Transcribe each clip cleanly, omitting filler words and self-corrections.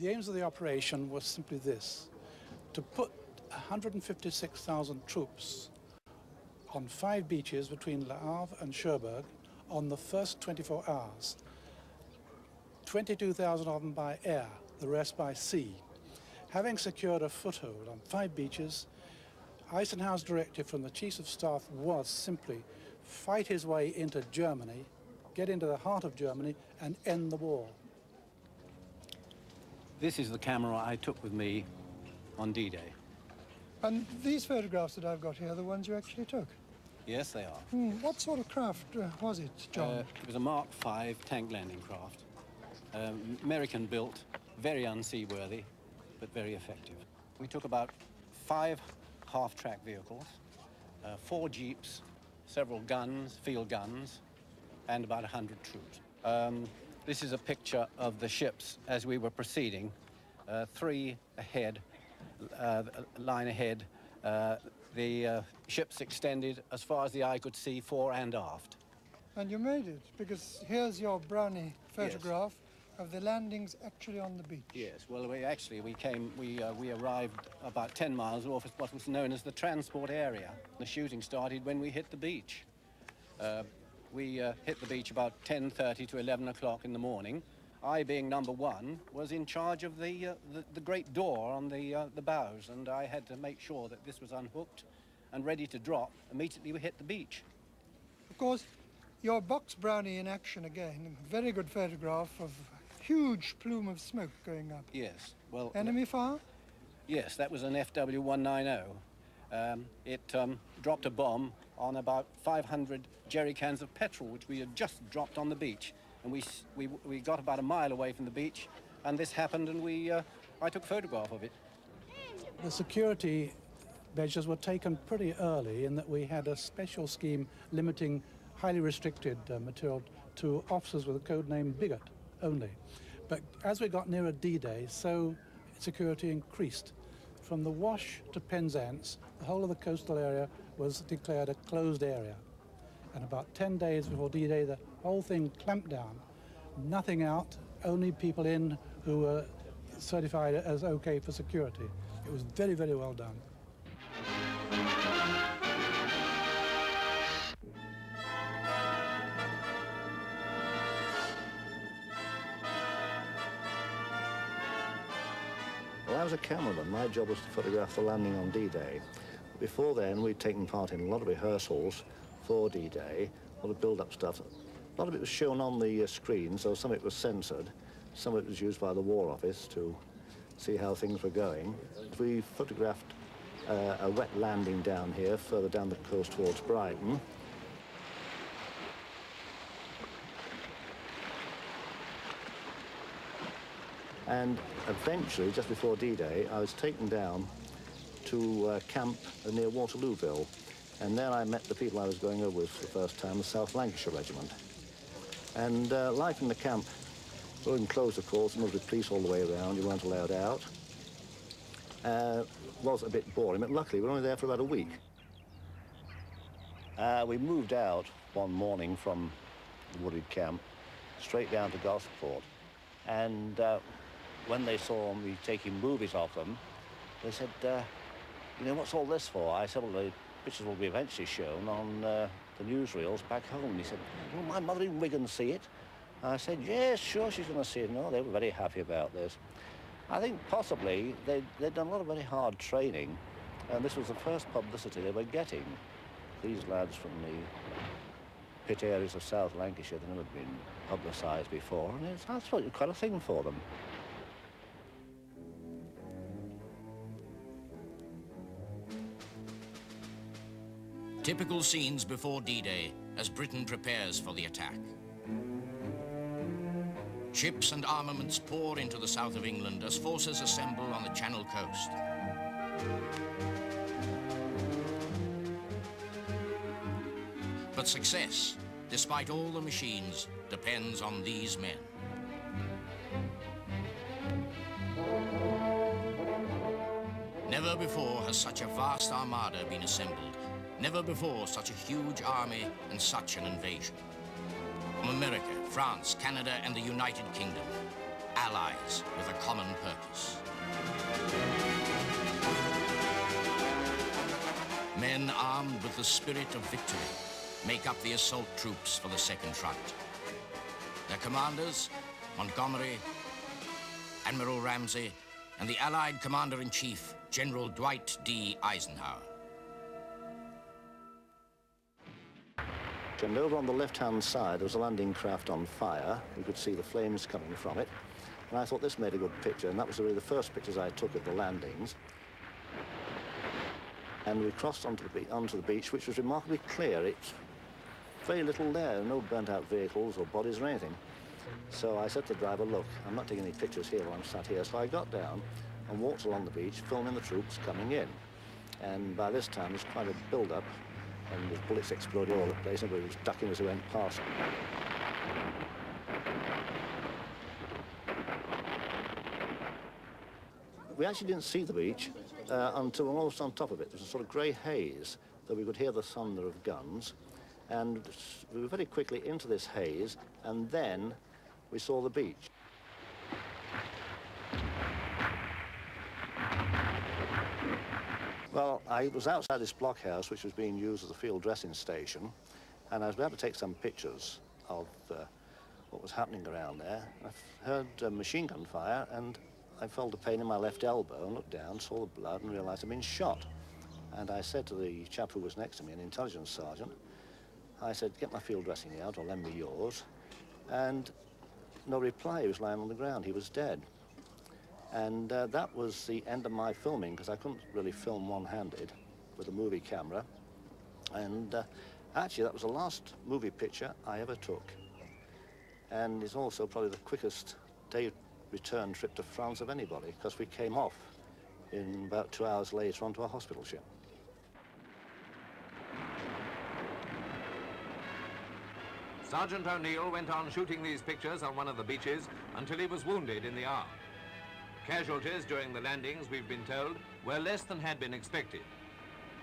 The aims of the operation was simply this: to put 156,000 troops on 5 beaches between Le Havre and Cherbourg on the first 24 hours. 22,000 of them by air, the rest by sea. Having secured a foothold on 5 beaches, Eisenhower's directive from the Chiefs of Staff was simply fight his way into Germany, get into the heart of Germany, and end the war. This is the camera I took with me on D-Day. And these photographs that I've got here are the ones you actually took? Yes, they are. What sort of craft was it, John? It was a Mark V tank landing craft. American-built, very unseaworthy, but very effective. We took about 5 half-track vehicles, 4 jeeps, several guns, field guns, and about 100 troops. This is a picture of the ships as we were proceeding, 3 ahead, line ahead. The ships extended as far as the eye could see, fore and aft. And you made it, because here's your Brownie photograph of the landings actually on the beach. Yes, well, we arrived about 10 miles off what was known as the transport area. The shooting started when we hit the beach. We hit the beach about 10:30 to 11 o'clock in the morning. I, being number 1, was in charge of the great door on the bows, and I had to make sure that this was unhooked and ready to drop immediately we hit the beach. Of course, your box Brownie in action again. A very good photograph of a huge plume of smoke going up. Yes, well... Enemy fire? Yes, that was an FW-190. It dropped a bomb on about 500 jerry cans of petrol, which we had just dropped on the beach. And we got about a mile away from the beach, and this happened, and I took a photograph of it. The security measures were taken pretty early in that we had a special scheme limiting highly restricted material to officers with a code name Bigot only. But as we got nearer D-Day, so security increased. From the Wash to Penzance, the whole of the coastal area was declared a closed area. And about 10 days before D-Day, the whole thing clamped down. Nothing out, only people in who were certified as okay for security. It was very, very well done. Well, I was a cameraman. My job was to photograph the landing on D-Day. Before then, we'd taken part in a lot of rehearsals for D-Day, a lot of build-up stuff. A lot of it was shown on the screen, so some of it was censored. Some of it was used by the War Office to see how things were going. We photographed a wet landing down here, further down the coast towards Brighton. And eventually, just before D-Day, I was taken down to camp near Waterlooville. And there I met the people I was going over with for the first time, the South Lancashire Regiment. And life in the camp, well, enclosed, of course, and there was police all the way around. You weren't allowed out. Was a bit boring, but luckily we were only there for about a week. We moved out one morning from the wooded camp, straight down to Gosport. And when they saw me taking movies of them, they said, you know, what's all this for? I said, well, the pictures will be eventually shown on the newsreels back home. And he said, will my mother in Wigan see it? I said, yes, sure, she's going to see it. No, they were very happy about this. I think possibly they'd done a lot of very hard training, and this was the first publicity they were getting. These lads from the pit areas of South Lancashire, they'd never been publicised before, and it's absolutely quite a thing for them. Typical scenes before D-Day as Britain prepares for the attack. Ships and armaments pour into the south of England as forces assemble on the Channel coast. But success, despite all the machines, depends on these men. Never before has such a vast armada been assembled. Never before such a huge army and such an invasion. From America, France, Canada, and the United Kingdom, allies with a common purpose. Men armed with the spirit of victory make up the assault troops for the second front. Their commanders, Montgomery, Admiral Ramsey, and the Allied Commander-in-Chief, General Dwight D. Eisenhower. And over on the left-hand side, there was a landing craft on fire. We could see the flames coming from it. And I thought this made a good picture, and that was really the first pictures I took at the landings. And we crossed onto the beach, which was remarkably clear. It's very little there, no burnt-out vehicles or bodies or anything. So I said to the driver, look, I'm not taking any pictures here while I'm sat here. So I got down and walked along the beach, filming the troops coming in. And by this time, there's quite a build-up, and the bullets exploded all over the place, and everybody was ducking as they went past. We actually didn't see the beach until almost on top of it. There was a sort of grey haze that we could hear the thunder of guns. And we were very quickly into this haze, and then we saw the beach. Well, I was outside this blockhouse, which was being used as a field dressing station, and I was able to take some pictures of what was happening around there. I heard machine gun fire, and I felt a pain in my left elbow and looked down, saw the blood, and realized I'd been shot. And I said to the chap who was next to me, an intelligence sergeant, I said, get my field dressing out or lend me yours. And no reply. He was lying on the ground. He was dead. And that was the end of my filming, because I couldn't really film one-handed with a movie camera. And actually, that was the last movie picture I ever took. And it's also probably the quickest day return trip to France of anybody, because we came off in about 2 hours later onto a hospital ship. Sergeant O'Neill went on shooting these pictures on one of the beaches until he was wounded in the arm. Casualties during the landings, we've been told, were less than had been expected.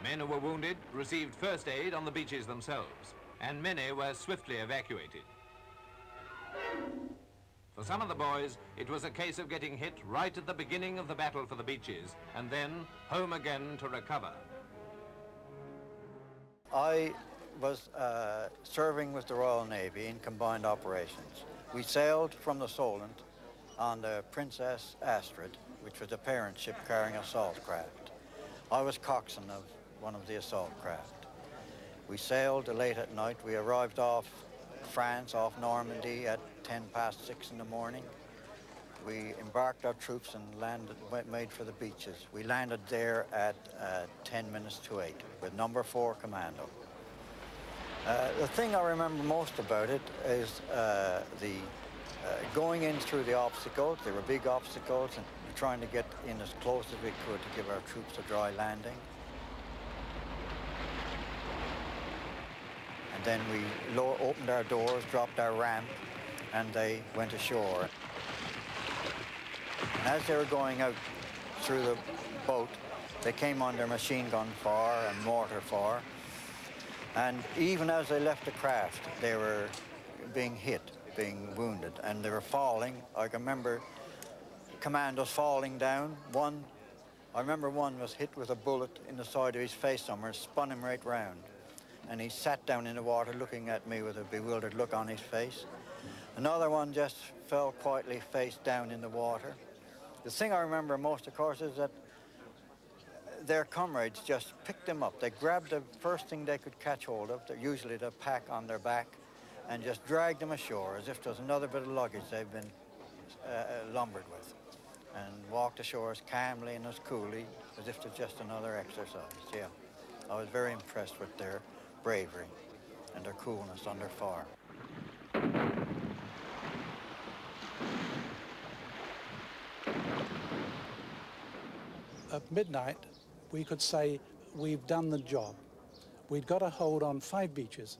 Men who were wounded received first aid on the beaches themselves, and many were swiftly evacuated. For some of the boys, it was a case of getting hit right at the beginning of the battle for the beaches, and then home again to recover. I was serving with the Royal Navy in combined operations. We sailed from the Solent on the Princess Astrid, which was a parent ship carrying assault craft. I was coxswain of one of the assault craft. We sailed late at night. We arrived off France, off Normandy at 6:10 in the morning. We embarked our troops and made for the beaches. We landed there at 8:10 with number 4 Commando. The thing I remember most about it is going in through the obstacles. They were big obstacles, and trying to get in as close as we could to give our troops a dry landing. And then we opened our doors, dropped our ramp, and they went ashore. And as they were going out through the boat, they came under machine gun fire and mortar fire. And even as they left the craft, they were being hit, being wounded, and they were falling. I can remember commandos falling down. I remember one was hit with a bullet in the side of his face somewhere, spun him right round. And he sat down in the water looking at me with a bewildered look on his face. Another one just fell quietly face down in the water. The thing I remember most, of course, is that their comrades just picked them up. They grabbed the first thing they could catch hold of, usually the pack on their back, and just dragged them ashore as if there was another bit of luggage they've been lumbered with, and walked ashore as calmly and as coolly as if it was just another exercise. Yeah, I was very impressed with their bravery and their coolness under fire. At midnight, we could say we've done the job. We'd got a hold on 5 beaches.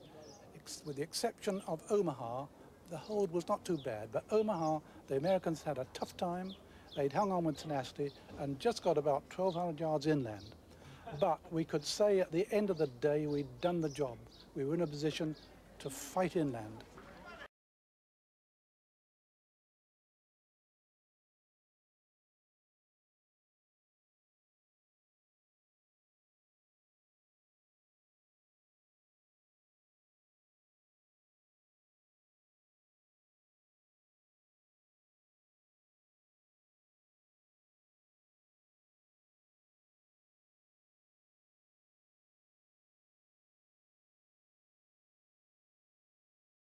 With the exception of Omaha, the hold was not too bad. But Omaha, the Americans had a tough time. They'd hung on with tenacity and just got about 1,200 yards inland. But we could say at the end of the day, we'd done the job. We were in a position to fight inland.